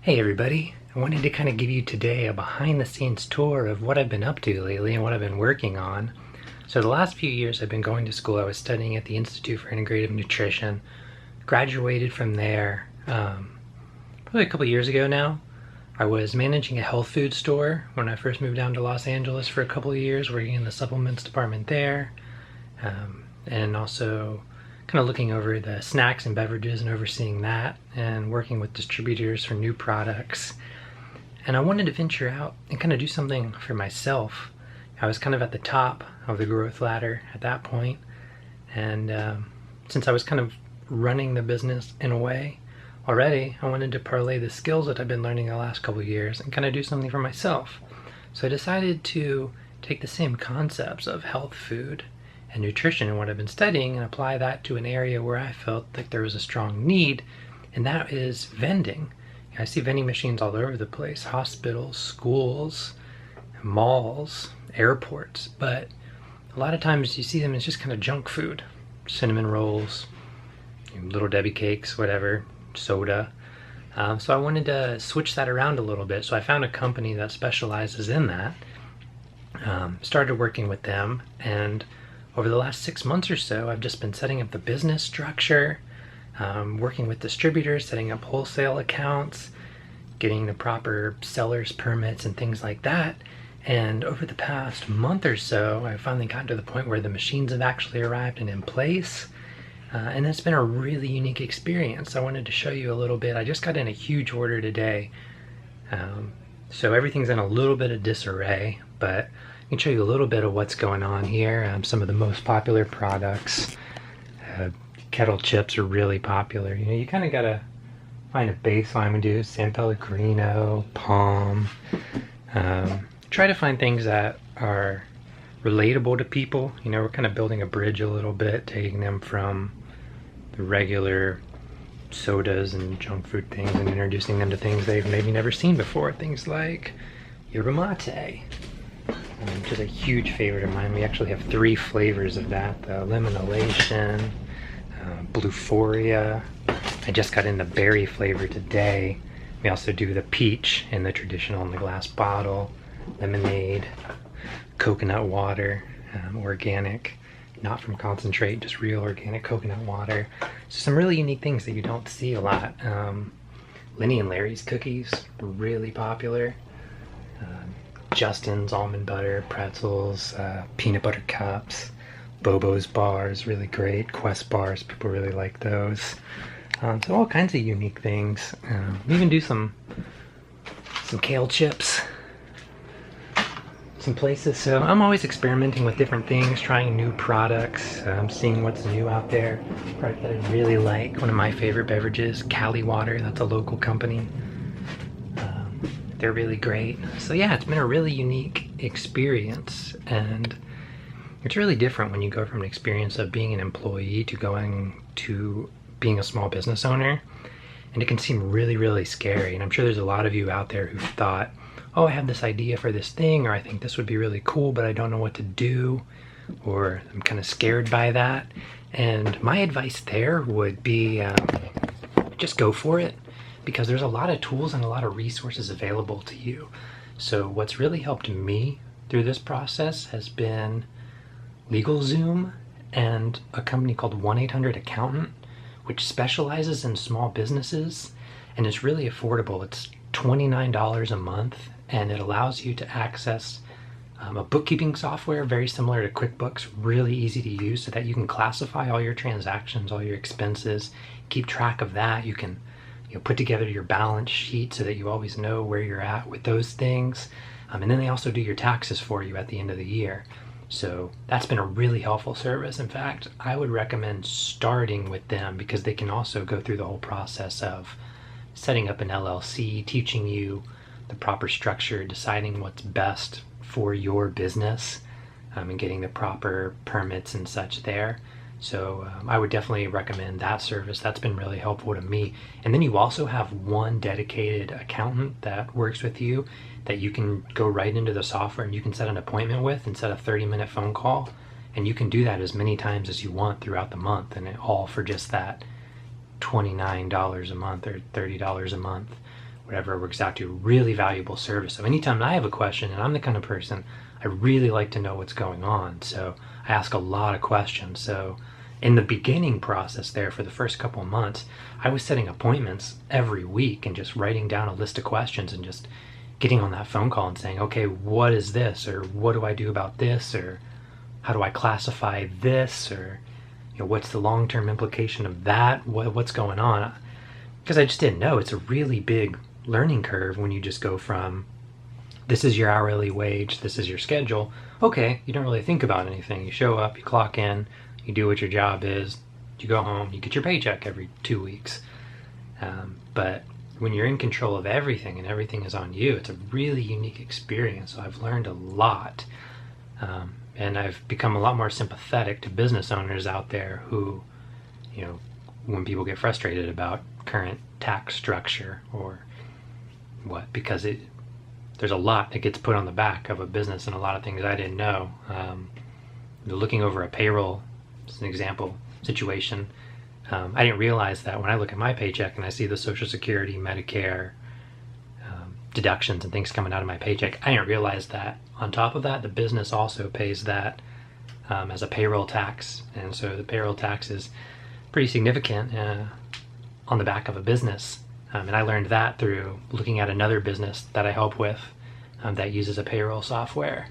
Hey everybody, I wanted to kind of give you today a behind the scenes tour of what I've been up to lately and what I've been working on. So the last few years I've been going to school. I was studying at the Institute for Integrative Nutrition, graduated from there probably a couple years ago now. I was managing a health food store when I first moved down to Los Angeles for a couple of years, working in the supplements department there, and also kind of looking over the snacks and beverages and overseeing that and working with distributors for new products. And I wanted to venture out and kind of do something for myself. I was kind of at the top of the growth ladder at that point, and since I was kind of running the business in a way already, I wanted to parlay the skills that I've been learning the last couple of years and kind of do something for myself. So I decided to take the same concepts of health food and nutrition and what I've been studying and apply that to an area where I felt like there was a strong need, and that is vending. I see vending machines all over the place, hospitals, schools, malls, airports, but a lot of times you see them as just kind of junk food, cinnamon rolls, little Debbie cakes, whatever, soda. So I wanted to switch that around a little bit, so I found a company that specializes in that, started working with them, and over the last 6 months or so, I've just been setting up the business structure, working with distributors, setting up wholesale accounts, getting the proper seller's permits and things like that. And over the past month or so, I've finally gotten to the point where the machines have actually arrived and in place. And it's been a really unique experience. I wanted to show you a little bit. I just got in a huge order today. So everything's in a little bit of disarray, but I can show you a little bit of what's going on here. Some of the most popular products. Kettle chips are really popular. You know, you kind of gotta find a baseline. We do San Pellegrino, Palm. Try to find things that are relatable to people. You know, we're kind of building a bridge a little bit, taking them from the regular sodas and junk food things and introducing them to things they've maybe never seen before. Things like yerba mate, which is a huge favorite of mine. We actually have 3 flavors of that: the lemon elation, bluephoria. I just got in the berry flavor today. We also do the peach in the traditional in the glass bottle, lemonade, coconut water, organic, not from concentrate, just real organic coconut water. So some really unique things that you don't see a lot. Lenny and Larry's cookies are really popular. Justin's almond butter, pretzels, peanut butter cups, Bobo's bars, really great. Quest bars, people really like those. So all kinds of unique things. We even do some kale chips, some places. So I'm always experimenting with different things, trying new products, seeing what's new out there. Product that I really like, one of my favorite beverages, Cali Water. That's a local company. They're really great. So yeah, it's been a really unique experience, and it's really different when you go from an experience of being an employee to going to being a small business owner. And it can seem really, really scary. And I'm sure there's a lot of you out there who've thought, oh, I have this idea for this thing, or I think this would be really cool, but I don't know what to do, or I'm kind of scared by that. And my advice there would be just go for it, because there's a lot of tools and a lot of resources available to you. So what's really helped me through this process has been LegalZoom and a company called 1-800-Accountant, which specializes in small businesses, and it's really affordable. It's $29 a month, and it allows you to access a bookkeeping software very similar to QuickBooks, really easy to use, so that you can classify all your transactions, all your expenses, keep track of that. You can put together your balance sheet so that you always know where you're at with those things. And then they also do your taxes for you at the end of the year. So that's been a really helpful service. In fact, I would recommend starting with them, because they can also go through the whole process of setting up an LLC, teaching you the proper structure, deciding what's best for your business, and getting the proper permits and such there. So I would definitely recommend that service. That's been really helpful to me. And then you also have one dedicated accountant that works with you that you can go right into the software and you can set an appointment with and set a 30-minute phone call. And you can do that as many times as you want throughout the month, and all for just that $29 a month or $30 a month, whatever works out to really valuable service. So anytime I have a question, and I'm the kind of person, I really like to know what's going on. So I ask a lot of questions. So in the beginning process there, for the first couple of months, I was setting appointments every week and just writing down a list of questions and just getting on that phone call and saying, okay, what is this? Or what do I do about this? Or how do I classify this? Or what's the long-term implication of that? What's going on? Because I just didn't know. It's a really big learning curve when you just go from, this is your hourly wage, this is your schedule. Okay, you don't really think about anything. You show up, you clock in, you do what your job is, you go home, you get your paycheck every 2 weeks. But when you're in control of everything and everything is on you, it's a really unique experience. So I've learned a lot. And I've become a lot more sympathetic to business owners out there who, when people get frustrated about current tax structure or what, because there's a lot that gets put on the back of a business and a lot of things I didn't know. Looking over a payroll, as an example situation, I didn't realize that when I look at my paycheck and I see the Social Security, Medicare, deductions and things coming out of my paycheck, I didn't realize that on top of that, the business also pays that as a payroll tax. And so the payroll tax is pretty significant on the back of a business. And I learned that through looking at another business that I help with that uses a payroll software.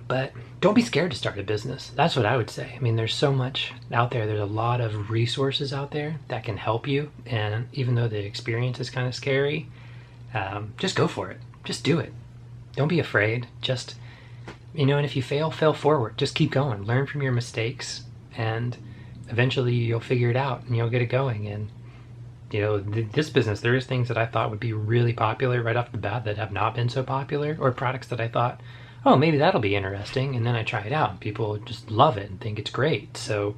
But don't be scared to start a business. That's what I would say. I mean, there's so much out there. There's a lot of resources out there that can help you. And even though the experience is kind of scary, just go for it. Just do it. Don't be afraid. Just, and if you fail forward. Just keep going. Learn from your mistakes, and eventually you'll figure it out and you'll get it going. And this business, there is things that I thought would be really popular right off the bat that have not been so popular, or products that I thought, oh, maybe that'll be interesting, and then I try it out and people just love it and think it's great. So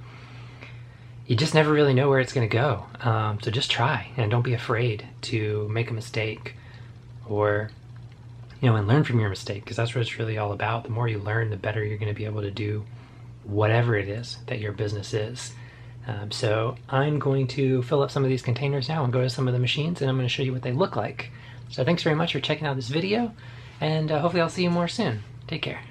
you just never really know where it's going to go. So just try, and don't be afraid to make a mistake, or and learn from your mistake, because that's what it's really all about. The more you learn, the better you're going to be able to do whatever it is that your business is. So I'm going to fill up some of these containers now and go to some of the machines, and I'm going to show you what they look like. So thanks very much for checking out this video, and hopefully I'll see you more soon. Take care.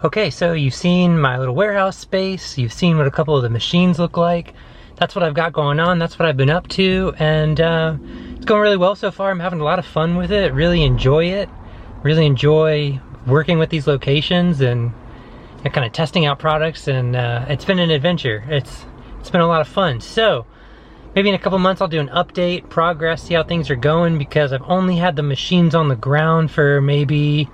Okay, so you've seen my little warehouse space, you've seen what a couple of the machines look like. That's what I've got going on, that's what I've been up to, and it's going really well so far. I'm having a lot of fun with it, really enjoy it. Really enjoy working with these locations and kind of testing out products, and it's been an adventure. It's been a lot of fun. So maybe in a couple months I'll do an update, progress, see how things are going, because I've only had the machines on the ground for maybe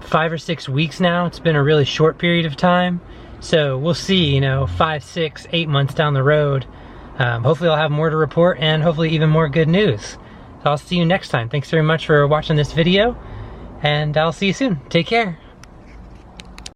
5 or 6 weeks now. It's been a really short period of time. So we'll see, 5, 6, 8 months down the road. Hopefully I'll have more to report, and hopefully even more good news. So I'll see you next time. Thanks very much for watching this video, and I'll see you soon. Take care.